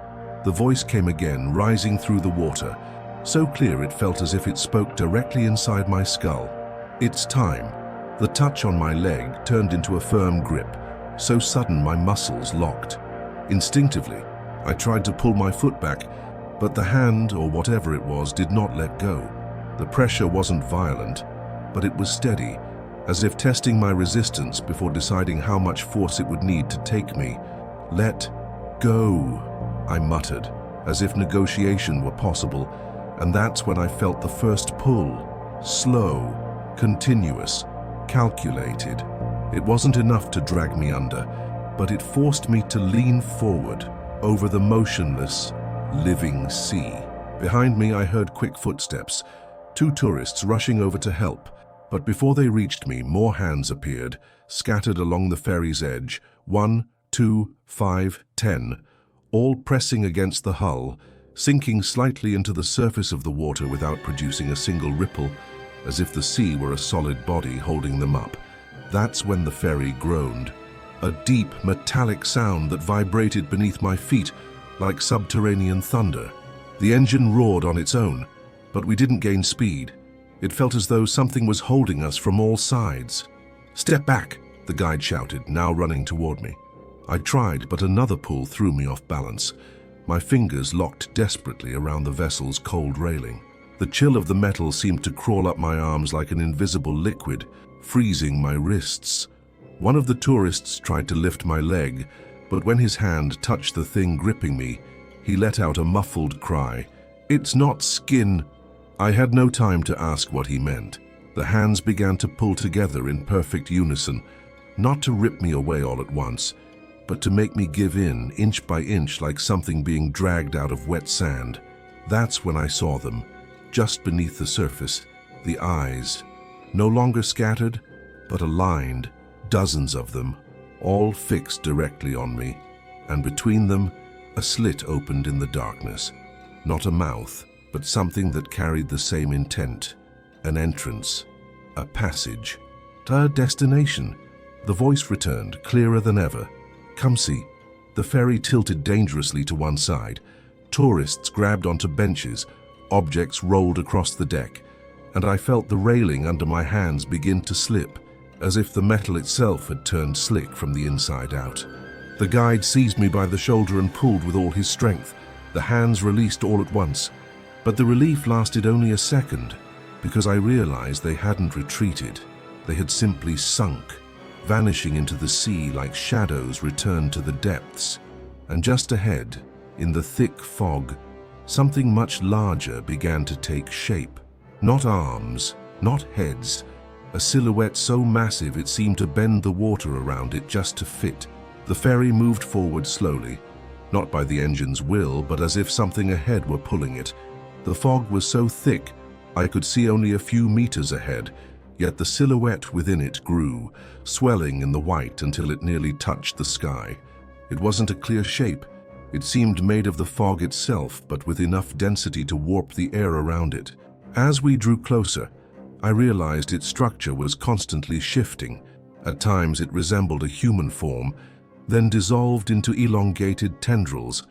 the voice came again, rising through the water, so clear it felt as if it spoke directly inside my skull. "It's time." The touch on my leg turned into a firm grip, so sudden my muscles locked. Instinctively, I tried to pull my foot back, but the hand, or whatever it was, did not let go. The pressure wasn't violent, but it was steady, as if testing my resistance before deciding how much force it would need to take me. "Let go," I muttered, as if negotiation were possible, and that's when I felt the first pull. Slow, continuous, calculated. It wasn't enough to drag me under, but it forced me to lean forward over the motionless, living sea. Behind me, I heard quick footsteps, 2 tourists rushing over to help. But before they reached me, more hands appeared, scattered along the ferry's edge. 1, 2, 5, 10, all pressing against the hull, sinking slightly into the surface of the water without producing a single ripple, as if the sea were a solid body holding them up. That's when the ferry groaned. A deep, metallic sound that vibrated beneath my feet like subterranean thunder. The engine roared on its own, but we didn't gain speed. It felt as though something was holding us from all sides. "Step back," the guide shouted, now running toward me. I tried, but another pull threw me off balance. My fingers locked desperately around the vessel's cold railing. The chill of the metal seemed to crawl up my arms like an invisible liquid, freezing my wrists. One of the tourists tried to lift my leg, but when his hand touched the thing gripping me, he let out a muffled cry. "It's not skin." I had no time to ask what he meant. The hands began to pull together in perfect unison, not to rip me away all at once, but to make me give in, inch by inch, like something being dragged out of wet sand. That's when I saw them, just beneath the surface, the eyes, no longer scattered, but aligned, dozens of them, all fixed directly on me, and between them, a slit opened in the darkness. Not a mouth, but something that carried the same intent. An entrance, a passage, a destination. The voice returned, clearer than ever. "Come see." The ferry tilted dangerously to one side. Tourists grabbed onto benches, objects rolled across the deck, and I felt the railing under my hands begin to slip, as if the metal itself had turned slick from the inside out. The guide seized me by the shoulder and pulled with all his strength. The hands released all at once. But the relief lasted only a second, because I realized they hadn't retreated. They had simply sunk, vanishing into the sea like shadows returned to the depths. And just ahead, in the thick fog, something much larger began to take shape. Not arms, not heads, a silhouette so massive it seemed to bend the water around it just to fit. The ferry moved forward slowly, not by the engine's will, but as if something ahead were pulling it. The fog was so thick, I could see only a few meters ahead, yet the silhouette within it grew, swelling in the white until it nearly touched the sky. It wasn't a clear shape. It seemed made of the fog itself, but with enough density to warp the air around it. As we drew closer, I realized its structure was constantly shifting. At times it resembled a human form, then dissolved into elongated tendrils,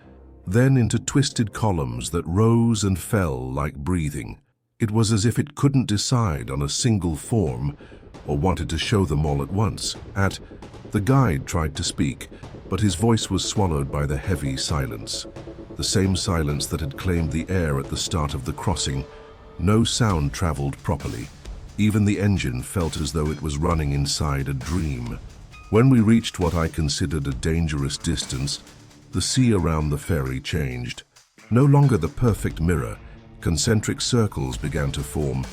then into twisted columns that rose and fell like breathing. It was as if it couldn't decide on a single form, or wanted to show them all at once. The guide tried to speak, but his voice was swallowed by the heavy silence. The same silence that had claimed the air at the start of the crossing. No sound traveled properly. Even the engine felt as though it was running inside a dream. When we reached what I considered a dangerous distance, the sea around the ferry changed. No longer the perfect mirror, concentric circles began to form,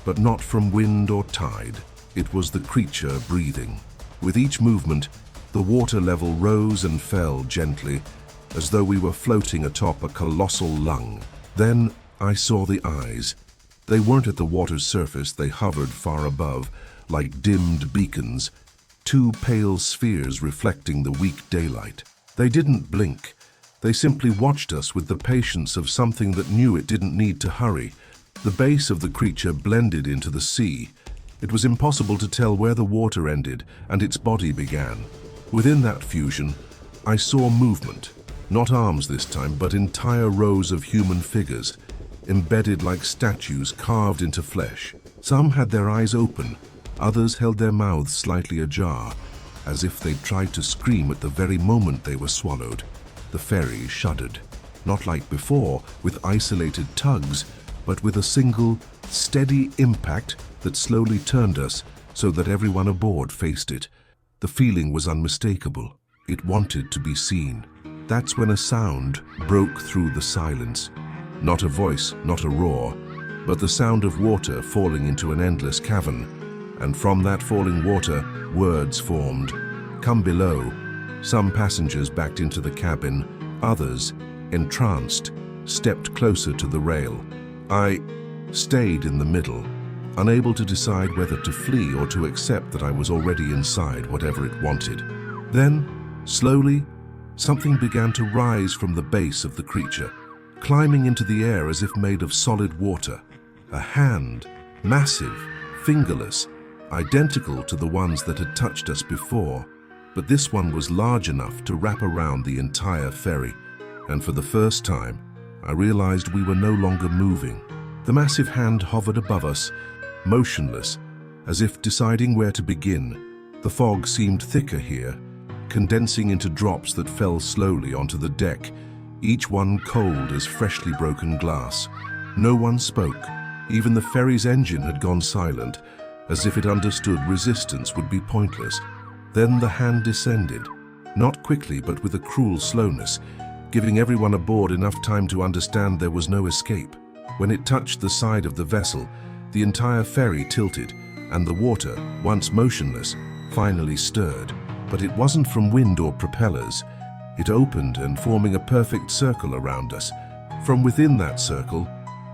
but not from wind or tide. It was the creature breathing. With each movement, the water level rose and fell gently, as though we were floating atop a colossal lung. Then I saw the eyes. They weren't at the water's surface, they hovered far above, like dimmed beacons, two pale spheres reflecting the weak daylight. They didn't blink. They simply watched us with the patience of something that knew it didn't need to hurry. The base of the creature blended into the sea. It was impossible to tell where the water ended and its body began. Within that fusion, I saw movement. Not arms this time, but entire rows of human figures, embedded like statues carved into flesh. Some had their eyes open, others held their mouths slightly ajar, as if they'd tried to scream at the very moment they were swallowed. The ferry shuddered, not like before, with isolated tugs, but with a single, steady impact that slowly turned us so that everyone aboard faced it. The feeling was unmistakable. It wanted to be seen. That's when a sound broke through the silence. Not a voice, not a roar, but the sound of water falling into an endless cavern. And from that falling water, words formed. "Come below." Some passengers backed into the cabin, others, entranced, stepped closer to the rail. I stayed in the middle, unable to decide whether to flee or to accept that I was already inside whatever it wanted. Then, slowly, something began to rise from the base of the creature, climbing into the air as if made of solid water. A hand, massive, fingerless, identical to the ones that had touched us before. But this one was large enough to wrap around the entire ferry, and for the first time, I realized we were no longer moving. The massive hand hovered above us, motionless, as if deciding where to begin. The fog seemed thicker here, condensing into drops that fell slowly onto the deck, each one cold as freshly broken glass. No one spoke. Even the ferry's engine had gone silent, as if it understood resistance would be pointless. Then the hand descended, not quickly but with a cruel slowness, giving everyone aboard enough time to understand there was no escape. When it touched the side of the vessel, the entire ferry tilted, and the water, once motionless, finally stirred. But it wasn't from wind or propellers. It opened and forming a perfect circle around us. From within that circle,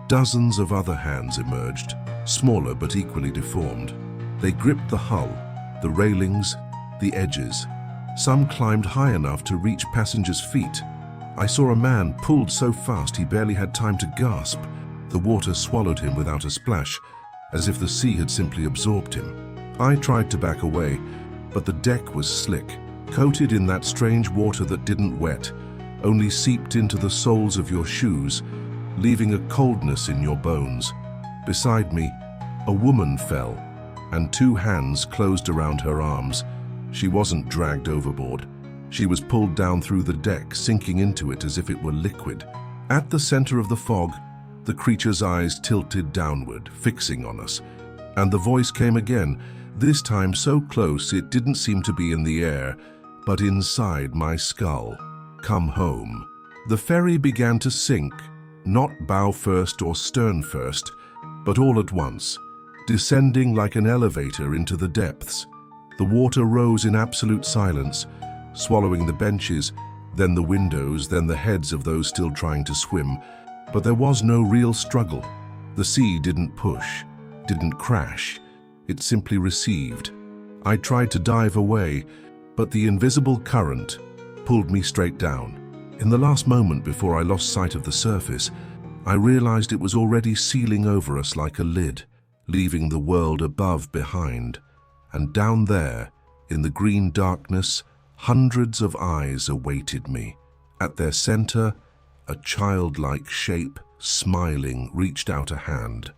dozens of other hands emerged, smaller but equally deformed. They gripped the hull, the railings, the edges. Some climbed high enough to reach passengers' feet. I saw a man pulled so fast he barely had time to gasp. The water swallowed him without a splash, as if the sea had simply absorbed him. I tried to back away, but the deck was slick, coated in that strange water that didn't wet, only seeped into the soles of your shoes, leaving a coldness in your bones. Beside me, a woman fell, and two hands closed around her arms. She wasn't dragged overboard. She was pulled down through the deck, sinking into it as if it were liquid. At the center of the fog, the creature's eyes tilted downward, fixing on us. And the voice came again, this time so close it didn't seem to be in the air, but inside my skull. "Come home." The ferry began to sink, not bow first or stern first, but all at once, descending like an elevator into the depths. The water rose in absolute silence, swallowing the benches, then the windows, then the heads of those still trying to swim. But there was no real struggle. The sea didn't push, didn't crash. It simply received. I tried to dive away, but the invisible current pulled me straight down. In the last moment before I lost sight of the surface, I realized it was already sealing over us like a lid, leaving the world above behind. And down there, in the green darkness, hundreds of eyes awaited me. At their center, a childlike shape, smiling, reached out a hand.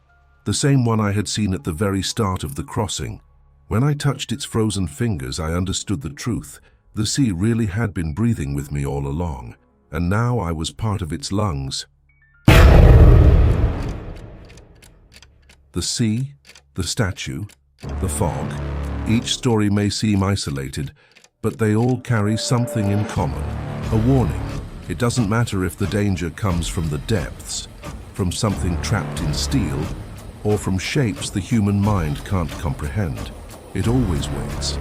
The same one I had seen at the very start of the crossing. When I touched its frozen fingers, I understood the truth. The sea really had been breathing with me all along, and now I was part of its lungs. The sea, the statue, the fog. Each story may seem isolated, but they all carry something in common. A warning. It doesn't matter if the danger comes from the depths, from something trapped in steel, or from shapes the human mind can't comprehend. It always waits,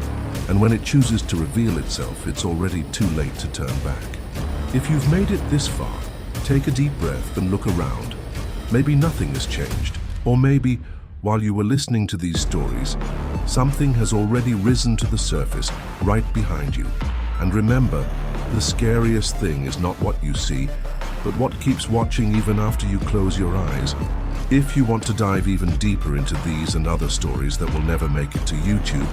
and when it chooses to reveal itself, it's already too late to turn back. If you've made it this far, take a deep breath and look around. Maybe nothing has changed, or maybe, while you were listening to these stories, something has already risen to the surface right behind you. And remember, the scariest thing is not what you see, but what keeps watching even after you close your eyes. If you want to dive even deeper into these and other stories that will never make it to YouTube,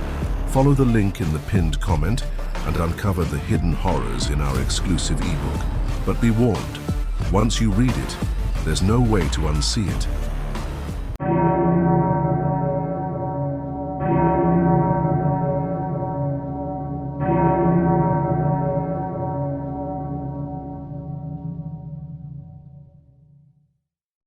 follow the link in the pinned comment and uncover the hidden horrors in our exclusive ebook. But be warned, once you read it, there's no way to unsee it.